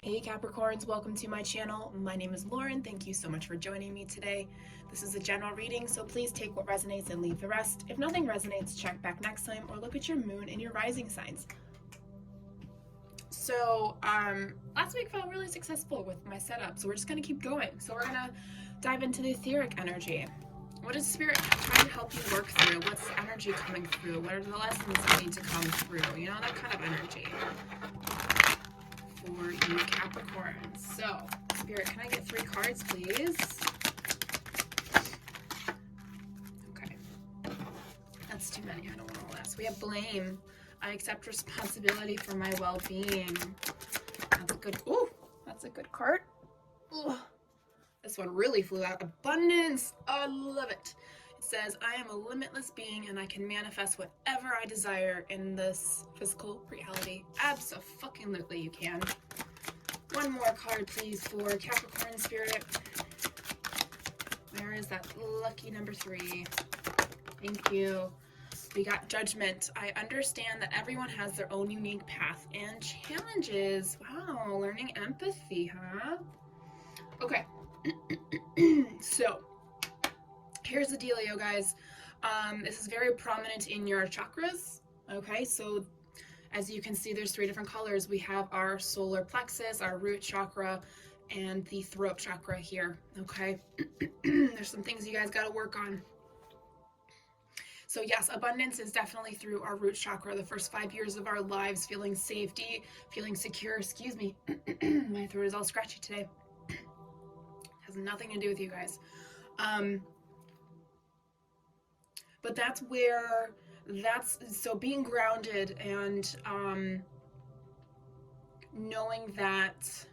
Hey Capricorns, welcome to my channel. My name is Lauren. Thank you so much for joining me today. This is a general reading, so please take what resonates and leave the rest. If nothing resonates, check back next time or look at your moon and your rising signs. So last week felt really successful with my setup, so we're just gonna keep going. So we're gonna dive into the etheric energy. What is Spirit trying to help you work through? What's the energy coming through? What are the lessons that need to come through? You know, that kind of energy for you Capricorns. So, Spirit, can I get 3 cards, please? Okay. That's too many. I don't want all that. So we have blame. I accept responsibility for my well-being. That's a good, ooh, that's a good card. Ooh. This one really flew out. Abundance. I love it. It says, I am a limitless being and I can manifest whatever I desire in this physical reality. Abso-fucking-lutely you can. One more card, please, for Capricorn Spirit. Where is that lucky number 3? Thank you. We got Judgment. I understand that everyone has their own unique path and challenges. Wow, learning empathy, huh? Okay. So, here's the dealio, guys. This is very prominent in your chakras. Okay, so as you can see, there's 3 different colors. We have our solar plexus, our root chakra, and the throat chakra here. Okay, there's some things you guys got to work on. So yes, abundance is definitely through our root chakra. The first 5 years of our lives, feeling safety, feeling secure. Excuse me, my throat is all scratchy today. Has nothing to do with you guys. But that's where, so being grounded and knowing that,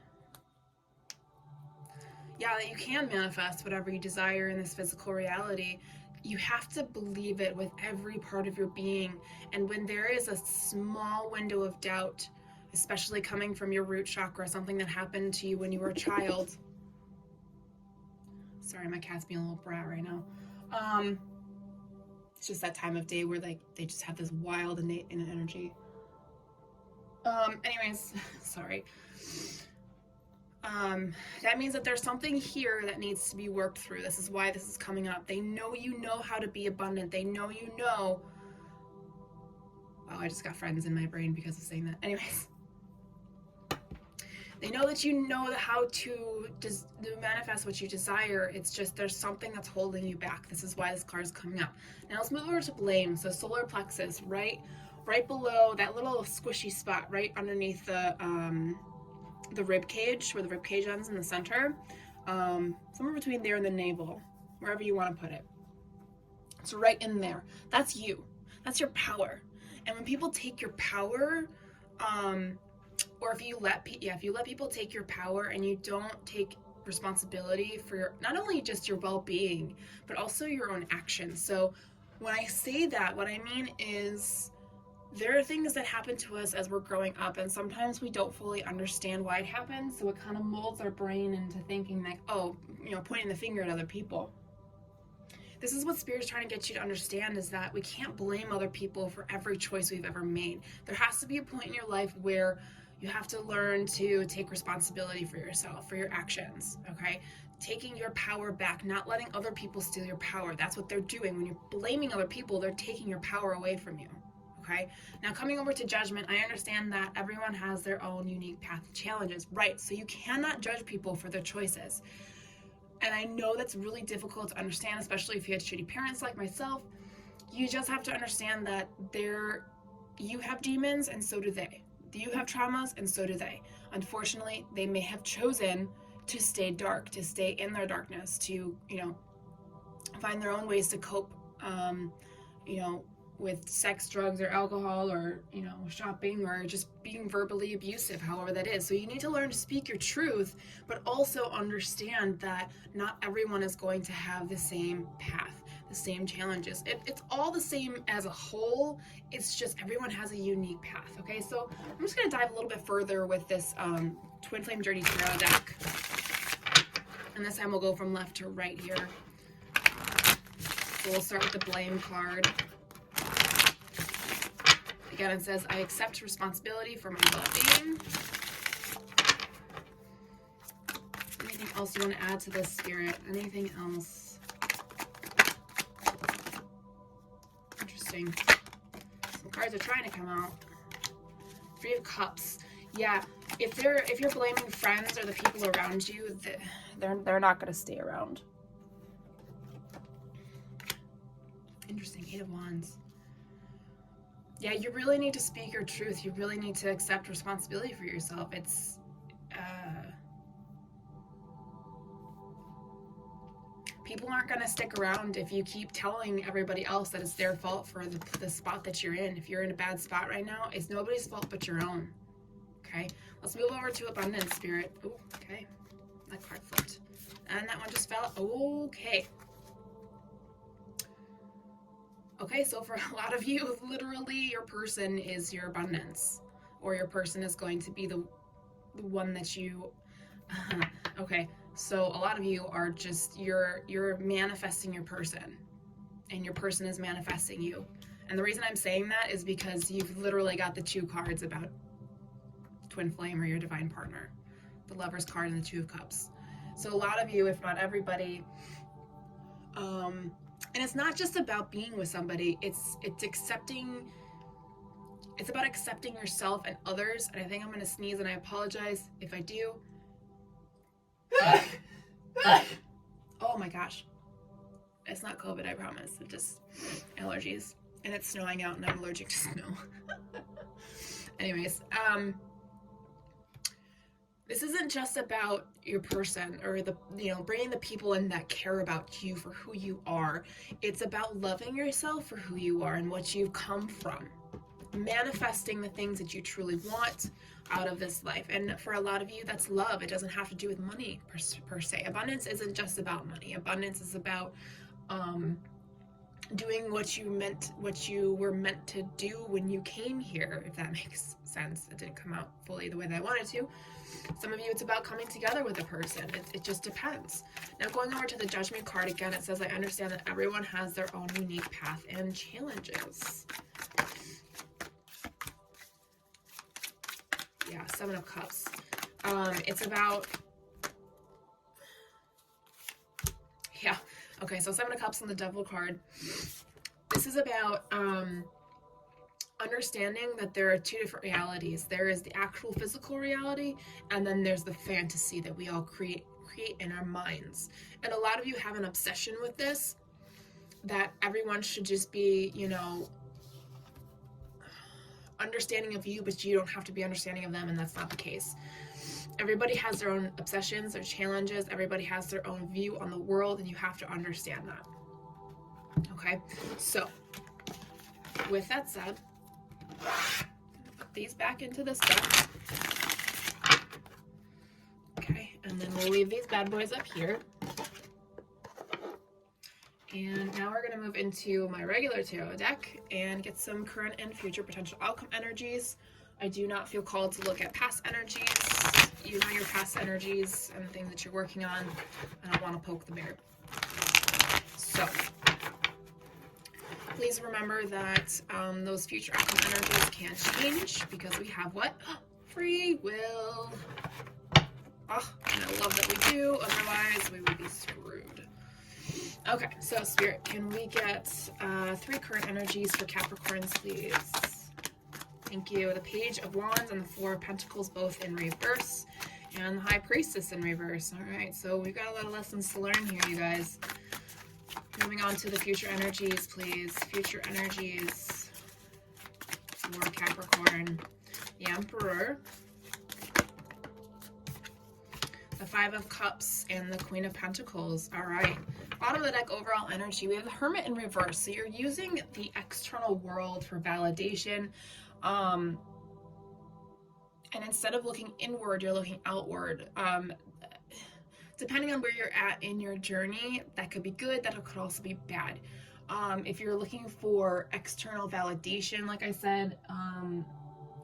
yeah, that you can manifest whatever you desire in this physical reality. You have to believe it with every part of your being. And when there is a small window of doubt, especially coming from your root chakra, something that happened to you when you were a child. Sorry, my cat's being a little brat right now. It's just that time of day where they just have this wild innate energy. Anyways, sorry. That means that there's something here that needs to be worked through. This is why this is coming up. They know you know how to be abundant. They know you know. Wow, I just got friends in my brain because of saying that. Anyways. They know that you know how to manifest what you desire. It's just there's something that's holding you back. This is why this card is coming up. Now let's move over to blame. So solar plexus, right below that little squishy spot, right underneath the rib cage, where the rib cage ends in the center, somewhere between there and the navel, wherever you want to put it. It's right in there. That's you. That's your power. And when people take your power, or if you let people take your power and you don't take responsibility for not only just your well-being, but also your own actions. So when I say that, what I mean is there are things that happen to us as we're growing up, and sometimes we don't fully understand why it happens. So it kind of molds our brain into thinking like, oh, pointing the finger at other people. This is what Spirit's trying to get you to understand, is that we can't blame other people for every choice we've ever made. There has to be a point in your life where you have to learn to take responsibility for yourself, for your actions, okay? Taking your power back, not letting other people steal your power. That's what they're doing. When you're blaming other people, they're taking your power away from you, okay? Now, coming over to judgment, I understand that everyone has their own unique path of challenges, right? So you cannot judge people for their choices. And I know that's really difficult to understand, especially if you had shitty parents like myself. You just have to understand that you have demons and so do they. You have traumas and so do they. Unfortunately, they may have chosen to stay dark, to stay in their darkness, to, find their own ways to cope, with sex, drugs, or alcohol, or, shopping, or just being verbally abusive, however that is. So you need to learn to speak your truth, but also understand that not everyone is going to have the same path, the same challenges. It's all the same as a whole. It's just everyone has a unique path, okay? So I'm just going to dive a little bit further with this Twin Flame Journey Tarot deck. And this time we'll go from left to right here. So we'll start with the blame card. Again, it says, I accept responsibility for my well-being. else you want to add to this, Spirit? Anything else? Interesting. Some cards are trying to come out. Three of Cups. Yeah, if you're blaming friends or the people around you, they're not going to stay around. Interesting. Eight of Wands. Yeah, you really need to speak your truth. You really need to accept responsibility for yourself. It's people aren't going to stick around if you keep telling everybody else that it's their fault for the spot that you're in. If you're in a bad spot right now, it's nobody's fault but your own. Okay, let's move over to Abundance, Spirit. Oh, okay, that card flipped. And that one just fell. Okay. Okay, so for a lot of you, literally your person is your abundance. Or your person is going to be the one that you... Okay, so a lot of you are just, you're manifesting your person. And your person is manifesting you. And the reason I'm saying that is because you've literally got the two cards about twin flame or your divine partner. The Lover's card and the Two of Cups. So a lot of you, if not everybody, and it's not just about being with somebody, it's accepting, it's about accepting yourself and others. And I think I'm going to sneeze, and I apologize if I do. Oh my gosh. It's not COVID, I promise. It's just allergies. And it's snowing out and I'm allergic to snow. Anyways, this isn't just about your person or bringing the people in that care about you for who you are. It's about loving yourself for who you are and what you've come from. Manifesting the things that you truly want out of this life. And for a lot of you, that's love. It doesn't have to do with money per se. Abundance isn't just about money. Abundance is about doing what you were meant to do when you came here, if that makes sense. It didn't come out fully the way that I wanted to. Some of you, it's about coming together with a person. It just depends. Now, going over to the Judgment card again, it says, I understand that everyone has their own unique path and challenges. Yeah, Seven of Cups. It's about... Yeah. Okay, so Seven of Cups on the Devil card. This is about understanding that there are two different realities. There is the actual physical reality, and then there's the fantasy that we all create in our minds. And a lot of you have an obsession with this, that everyone should just be, understanding of you, but you don't have to be understanding of them, and that's not the case. Everybody has their own obsessions, their challenges. Everybody has their own view on the world, and you have to understand that. Okay? So, with that said, put these back into this deck. Okay, and then we'll leave these bad boys up here. And now we're going to move into my regular tarot deck and get some current and future potential outcome energies. I do not feel called to look at past energies. You know your past energies and the things that you're working on. I don't want to poke the bear. So, please remember that those future outcome energies can change because we have what? Free will. Oh, and I love that we do. Otherwise, we would be screwed. Okay, so Spirit, can we get 3 current energies for Capricorns, please? Thank you. The Page of Wands and the Four of Pentacles, both in reverse, and the High Priestess in reverse. All right, so we've got a lot of lessons to learn here, you guys. Moving on to the future energies, please. Future energies for Capricorn. The Emperor, the Five of Cups, and the Queen of Pentacles. All right. Bottom of the deck, overall energy, we have the Hermit in reverse. So you're using the external world for validation. And instead of looking inward, you're looking outward. Depending on where you're at in your journey, that could be good, that could also be bad. If you're looking for external validation, like I said,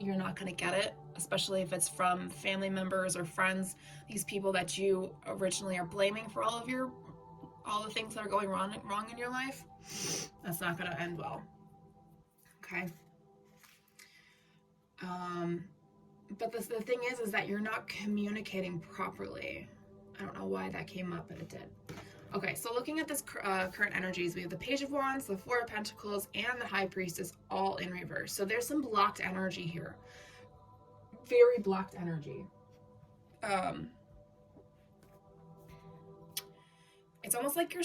you're not going to get it, especially if it's from family members or friends, these people that you originally are blaming for all the things that are going wrong in your life. That's not going to end well. Okay. But the thing is that you're not communicating properly. I don't know why that came up, but it did. Okay, so looking at this current energies, we have the Page of Wands, the Four of Pentacles, and the High Priestess all in reverse. So there's some blocked energy here. Very blocked energy. It's almost like you're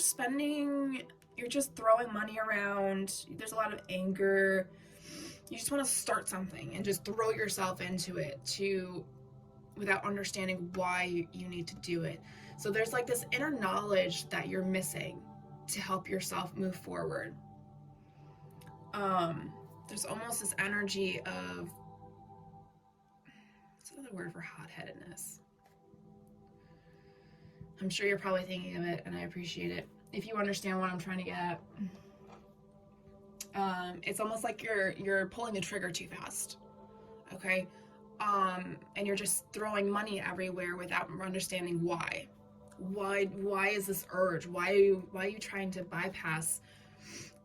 just throwing money around. There's a lot of anger. You just want to start something and just throw yourself into it without understanding why you need to do it. So there's like this inner knowledge that you're missing to help yourself move forward. There's almost this energy of, what's another word for hot-headedness? I'm sure you're probably thinking of it, and I appreciate it. If you understand what I'm trying to get at, it's almost like you're pulling the trigger too fast. Okay, and you're just throwing money everywhere without understanding why. Why is this urge? Why are you trying to bypass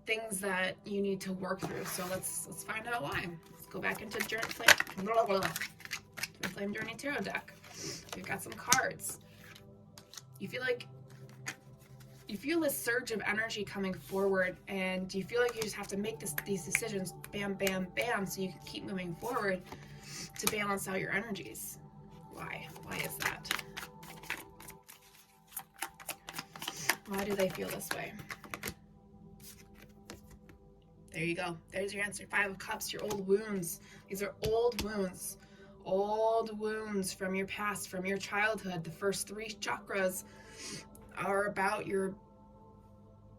things that you need to work through? So let's find out why. Let's go back into Flame Journey Tarot deck. We've got some cards. You feel this surge of energy coming forward, and you feel like you just have to make these decisions, bam, bam, bam, so you can keep moving forward to balance out your energies. Why? Why is that? Why do they feel this way? There you go. There's your answer. Five of Cups, your old wounds. These are old wounds. Old wounds from your past, from your childhood. The first three chakras are about your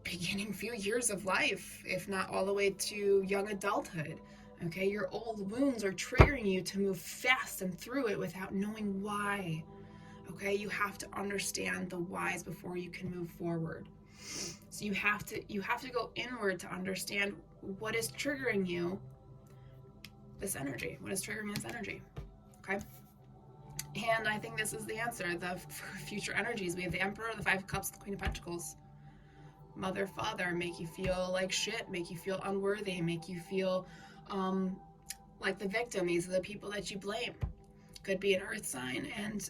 beginning few years of life, if not all the way to young adulthood. Okay, your old wounds are triggering you to move fast and through it without knowing why. Okay, you have to understand the whys before you can move forward. So you have to go inward to understand what is triggering you this energy. What is triggering this energy? Okay. And I think this is the answer. For future energies, we have the Emperor, the Five of Cups, the Queen of Pentacles. Mother, father, make you feel like shit, make you feel unworthy, make you feel like the victim. These are the people that you blame. Could be an earth sign, and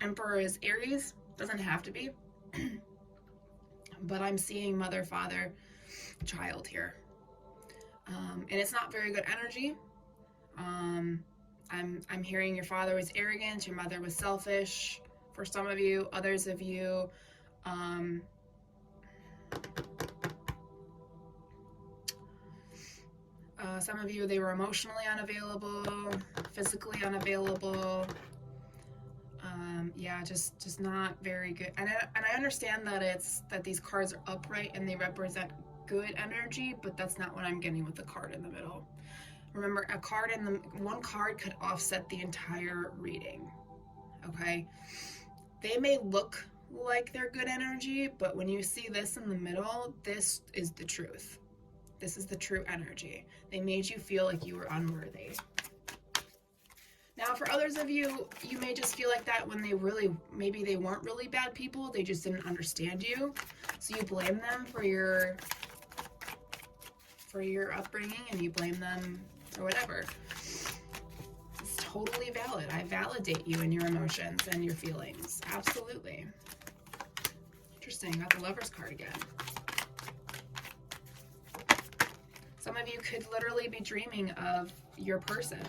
Emperor is Aries. Doesn't have to be. But I'm seeing mother, father, child here. And it's not very good energy. I'm hearing your father was arrogant, your mother was selfish. For some of you, others of you, some of you, they were emotionally unavailable, physically unavailable. Yeah, just not very good. And I understand that these cards are upright and they represent good energy, but that's not what I'm getting with the card in the middle. Remember, one card could offset the entire reading. Okay, they may look like they're good energy, but when you see this in the middle, this is the truth. This is the true energy. They made you feel like you were unworthy. Now, for others of you, you may just feel like that when maybe they weren't really bad people. They just didn't understand you. So you blame them for your upbringing, and you blame them for whatever. It's totally valid. I validate you and your emotions and your feelings. Absolutely. Interesting. Got the Lover's card again. Some of you could literally be dreaming of your person.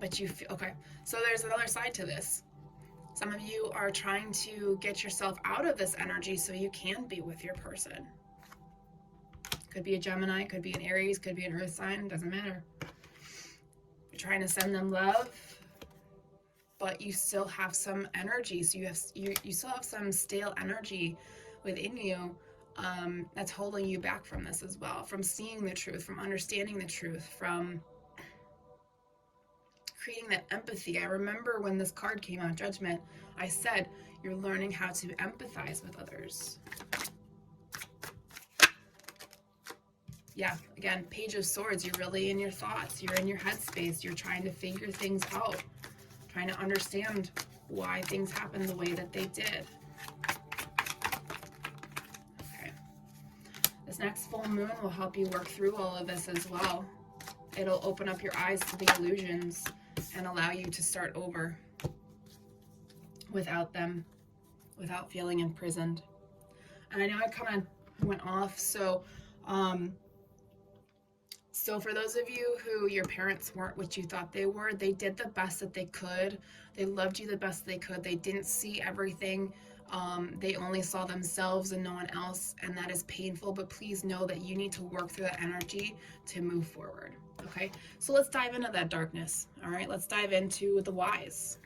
But you feel, okay, so there's another side to this. Some of you are trying to get yourself out of this energy so you can be with your person. Could be a Gemini, could be an Aries, could be an earth sign, doesn't matter. You're trying to send them love, but you still have some energy. So you still have some stale energy within you that's holding you back from this as well, from seeing the truth, from understanding the truth, from creating that empathy. I remember when this card came out, Judgment, I said, you're learning how to empathize with others. Yeah, again, Page of Swords, you're really in your thoughts, you're in your headspace, you're trying to figure things out, trying to understand why things happened the way that they did. Okay. This next full moon will help you work through all of this as well. It'll open up your eyes to the illusions and allow you to start over. without them, without feeling imprisoned. And I know I kind of went off, so for those of you who your parents weren't what you thought they were, they did the best that they could. They loved you the best they could. They didn't see everything. They only saw themselves and no one else, and that is painful, but please know that you need to work through that energy to move forward. Okay, so let's dive into that darkness. All right, let's dive into the whys.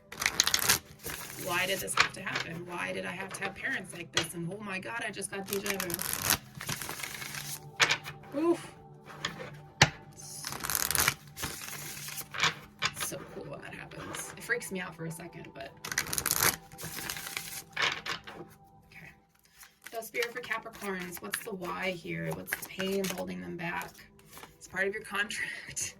Why did this have to happen? Why did I have to have parents like this? And oh my God, I just got deja vu. Oof. It's so cool when that happens. It freaks me out for a second, but okay. So Spirit for Capricorns, what's the why here? What's the pain holding them back? It's part of your contract.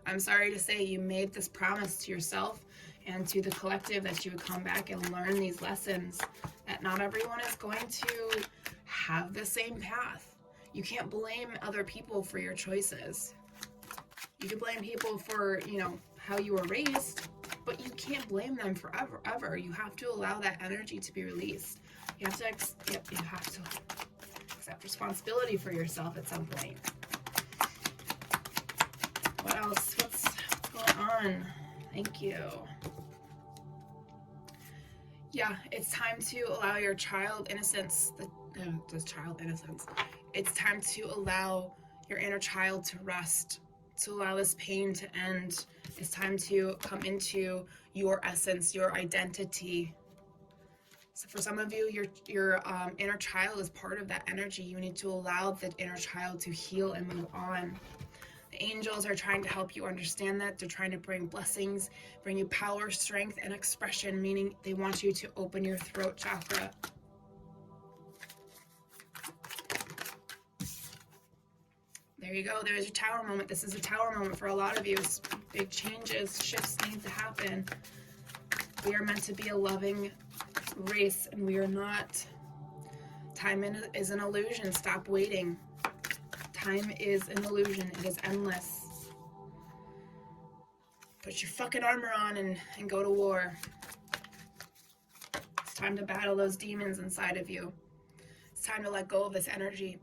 I'm sorry to say you made this promise to yourself and to the collective that you would come back and learn these lessons, that not everyone is going to have the same path. You can't blame other people for your choices. You can blame people for, how you were raised, but you can't blame them forever, ever. You have to allow that energy to be released. You have to accept responsibility for yourself at some point. What else? What's going on? Thank you. Yeah, it's time to allow your child innocence, it's time to allow your inner child to rest, to allow this pain to end. It's time to come into your essence, your identity. So for some of you, your inner child is part of that energy. You need to allow the inner child to heal and move on. The angels are trying to help you understand that. They're trying to bring blessings, bring you power, strength, and expression, meaning they want you to open your throat chakra. There you go. There's your tower moment. This is a tower moment for a lot of you. Big changes, shifts need to happen. We are meant to be a loving race, and we are not. Time is an illusion. Stop waiting. Time is an illusion. It is endless. Put your fucking armor on and go to war. It's time to battle those demons inside of you. It's time to let go of this energy.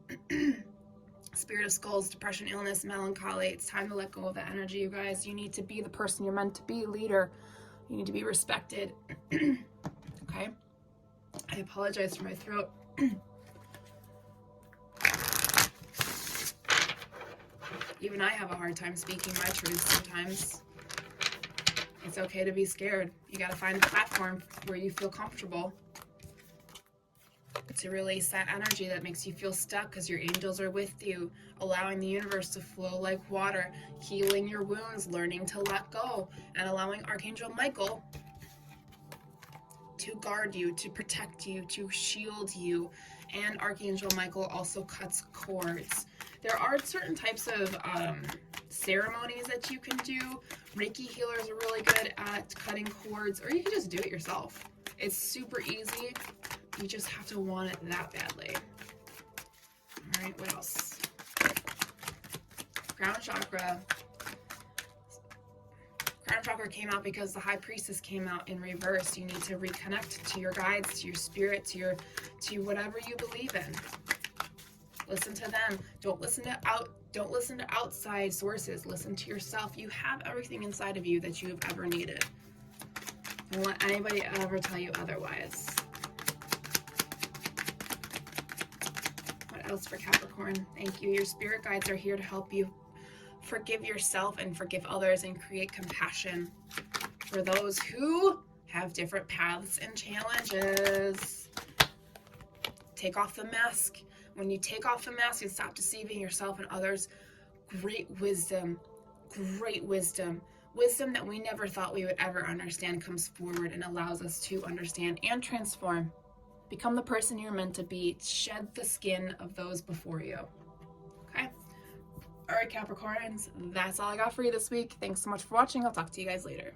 Spirit of skulls, depression, illness, melancholy. It's time to let go of that energy, you guys. You need to be the person you're meant to be, leader. You need to be respected. Okay? I apologize for my throat. Even I have a hard time speaking my truth sometimes. It's okay to be scared. You gotta find a platform where you feel comfortable to release that energy that makes you feel stuck, because your angels are with you, allowing the universe to flow like water, healing your wounds, learning to let go, and allowing Archangel Michael to guard you, to protect you, to shield you. And Archangel Michael also cuts cords. There are certain types of ceremonies that you can do. Reiki healers are really good at cutting cords, or you can just do it yourself. It's super easy. You just have to want it that badly. All right, what else? Crown chakra. Crown chakra came out because the High Priestess came out in reverse. You need to reconnect to your guides, to your spirit, to whatever you believe in. Listen to them. Don't listen to outside sources. Listen to yourself. You have everything inside of you that you have ever needed. Don't let anybody ever tell you otherwise. What else for Capricorn? Thank you. Your spirit guides are here to help you forgive yourself and forgive others and create compassion for those who have different paths and challenges. Take off the mask. When you take off the mask, you stop deceiving yourself and others. Great wisdom that we never thought we would ever understand comes forward and allows us to understand and transform. Become the person you're meant to be. Shed the skin of those before you. Okay? All right, Capricorns, that's all I got for you this week. Thanks so much for watching. I'll talk to you guys later.